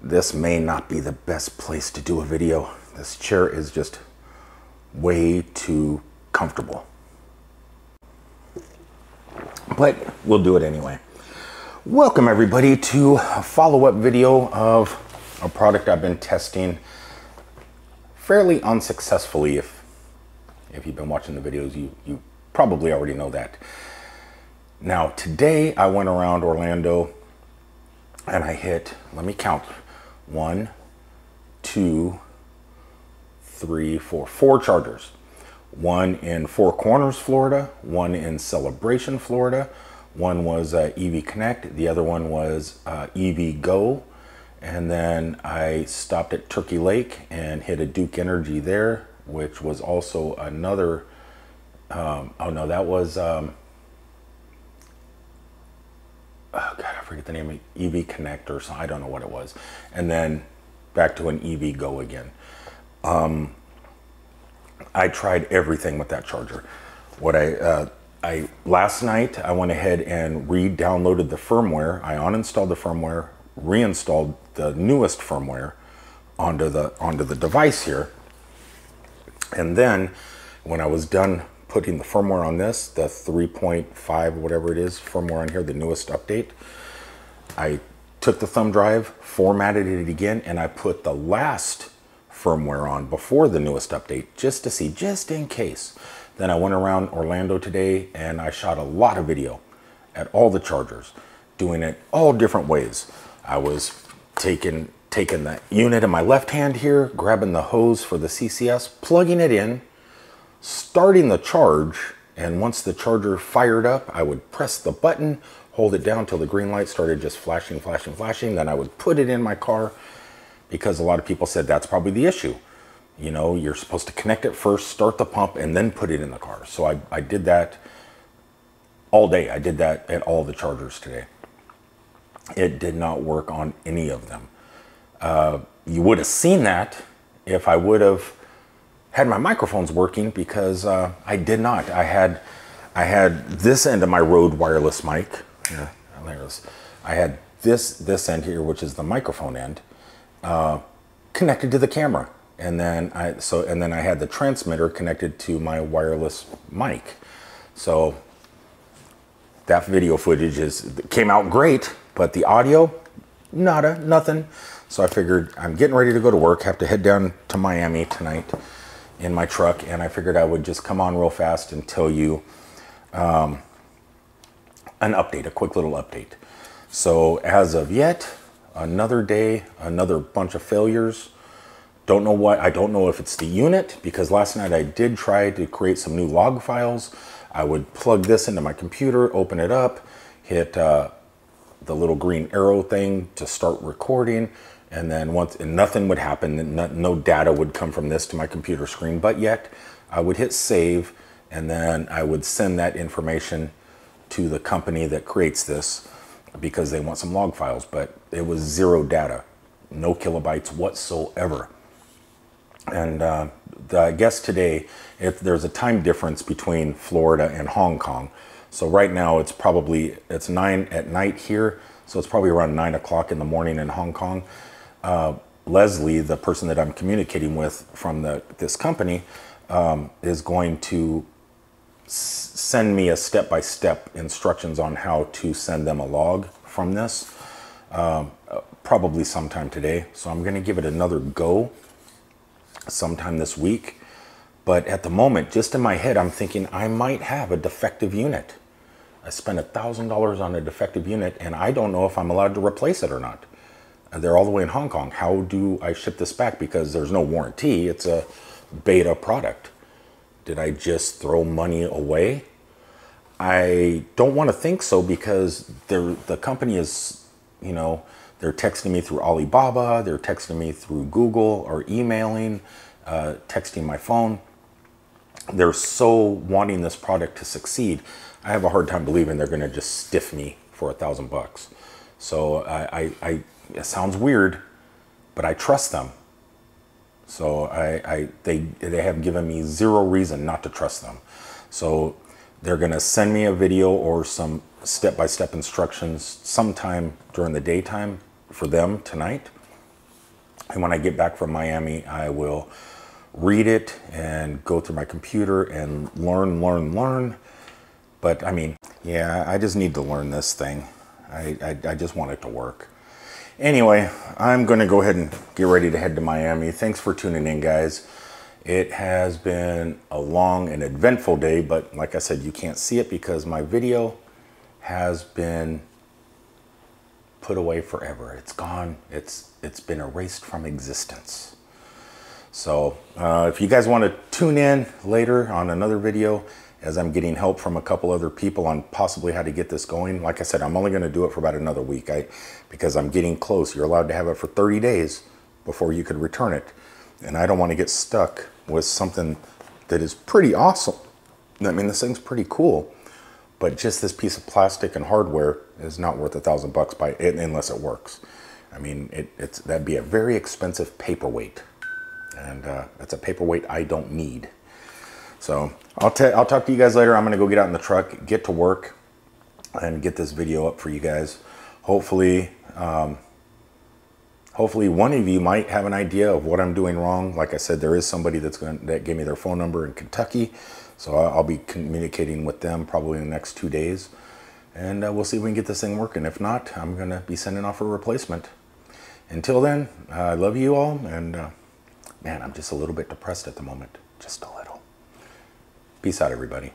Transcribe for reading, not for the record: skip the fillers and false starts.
This may not be the best place to do a video. This chair is just way too comfortable. But we'll do it anyway. Welcome everybody to a follow-up video of a product I've been testing fairly unsuccessfully. If you've been watching the videos, you probably already know that. Now today I went around Orlando and I hit, let me count, 1, 2, 3, 4, 4 chargers. One in Four Corners, Florida, one in Celebration, Florida. One was EV Connect, the other one was EV Go. And then I stopped at Turkey Lake and hit a Duke Energy there, which was also another, oh no, that was, oh God, I forget the name, EV Connect or something, I don't know what it was. And then back to an EV Go again. I tried everything with that charger. What last night I went ahead and re-downloaded the firmware. I uninstalled the firmware, reinstalled the newest firmware onto the device here. And then when I was done putting the firmware on this, the 3.5, whatever it is, firmware on here, the newest update, I took the thumb drive, formatted it again, and I put the last firmware on before the newest update just to see, just in case. Then I went around Orlando today and I shot a lot of video at all the chargers, doing it all different ways. I was taking the unit in my left hand here, grabbing the hose for the CCS, plugging it in, starting the charge, and once the charger fired up, I would press the button, hold it down till the green light started just flashing, flashing, flashing. Then I would put it in my car, because a lot of people said that's probably the issue. You know, you're supposed to connect it first, start the pump, and then put it in the car. So I did that all day. I did that at all the chargers today. It did not work on any of them. You would have seen that if I would have had my microphones working, because I did not. I had this end of my Rode wireless mic. Yeah, there it is. I had this end here, which is the microphone end, connected to the camera, and then I had the transmitter connected to my wireless mic. So that video footage came out great, but the audio, nothing. So I figured I'm getting ready to go to work, have to head down to Miami tonight in my truck, and I figured I would just come on real fast and tell you an update, a quick little update. So as of yet, another day, another bunch of failures. Don't know what, I don't know if it's the unit, because last night I did try to create some new log files. I would plug this into my computer, open it up, hit the little green arrow thing to start recording, and then nothing would happen, no data would come from this to my computer screen, but yet I would hit save, and then I would send that information to the company that creates this, because they want some log files, but it was zero data, no kilobytes whatsoever. And I guess today, if there's a time difference between Florida and Hong Kong, so right now it's 9 at night here, so it's probably around 9 o'clock in the morning in Hong Kong. Leslie, the person that I'm communicating with from this company, is going to send me a step-by-step instructions on how to send them a log from this, probably sometime today. So I'm going to give it another go sometime this week. But at the moment, just in my head, I'm thinking I might have a defective unit. I spent $1,000 on a defective unit, and I don't know if I'm allowed to replace it or not. They're all the way in Hong Kong. How do I ship this back? Because there's no warranty. It's a beta product. Did I just throw money away? I don't want to think so, because the company is, you know, they're texting me through Alibaba, they're texting me through Google, or emailing, texting my phone. They're so wanting this product to succeed. I have a hard time believing they're going to just stiff me for $1,000. So it sounds weird, but I trust them. So they have given me zero reason not to trust them. So they're going to send me a video or some step-by-step instructions sometime during the daytime for them tonight. And when I get back from Miami, I will read it and go through my computer and learn. But I mean, yeah, I just need to learn this thing. I just want it to work. Anyway, I'm going to go ahead and get ready to head to Miami. Thanks for tuning in, guys. It has been a long and eventful day, but like I said, you can't see it because my video has been put away forever. It's gone. It's been erased from existence. So if you guys want to tune in later on another video, as I'm getting help from a couple other people on possibly how to get this going. Like I said, I'm only going to do it for about another week because I'm getting close. You're allowed to have it for 30 days before you could return it. And I don't want to get stuck with something that is pretty awesome. I mean, this thing's pretty cool, but just this piece of plastic and hardware is not worth $1,000 unless it works. I mean, that'd be a very expensive paperweight, and it's a paperweight I don't need. So I'll talk to you guys later. I'm going to go get out in the truck, get to work, and get this video up for you guys. Hopefully, hopefully one of you might have an idea of what I'm doing wrong. Like I said, there is somebody that gave me their phone number in Kentucky, so I'll be communicating with them probably in the next 2 days, and we'll see if we can get this thing working. If not, I'm going to be sending off a replacement. Until then, I love you all, and man, I'm just a little bit depressed at the moment, just a little. Peace out, everybody.